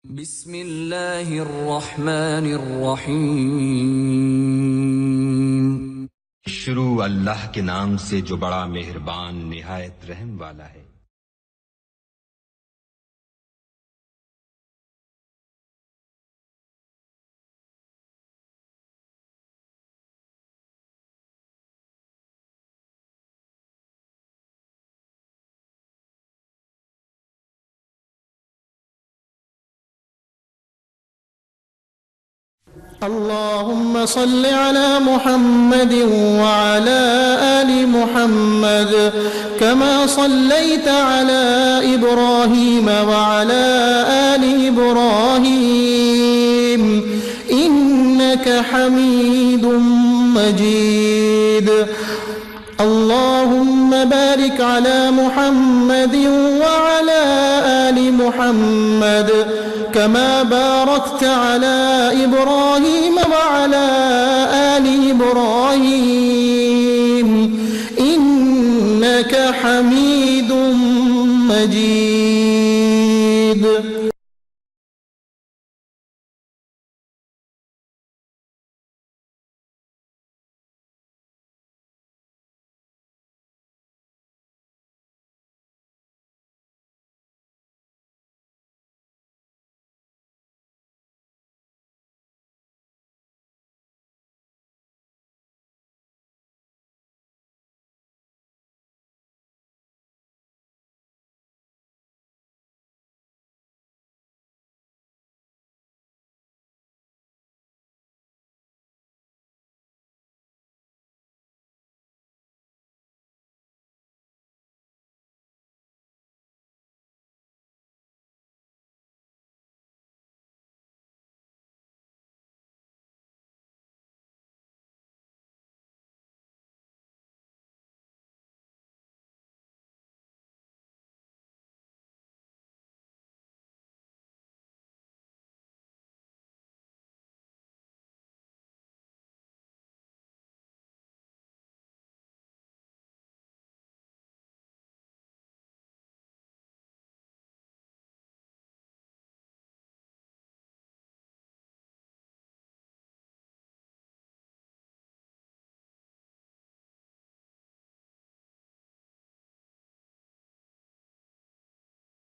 बिस्मिल्लाहिर्रहमानिर्रहीम। शुरू अल्लाह के नाम से जो बड़ा मेहरबान निहायत रहम वाला है। अल्लाहुम्मा सल्लि अला मुहम्मद व अला आलि मुहम्मद कमा सल्लैता अला इब्राहीम व अला आलि इब्राहीम इन्नका हमीदुम मजीद। अल्लाहुम्मा बारिक अला मुहम्मद व अला आलि मुहम्मद कमा बारकता अला इब्राहीम व अला आलि इब्राहीम इन्नका हमीदुम मजीद।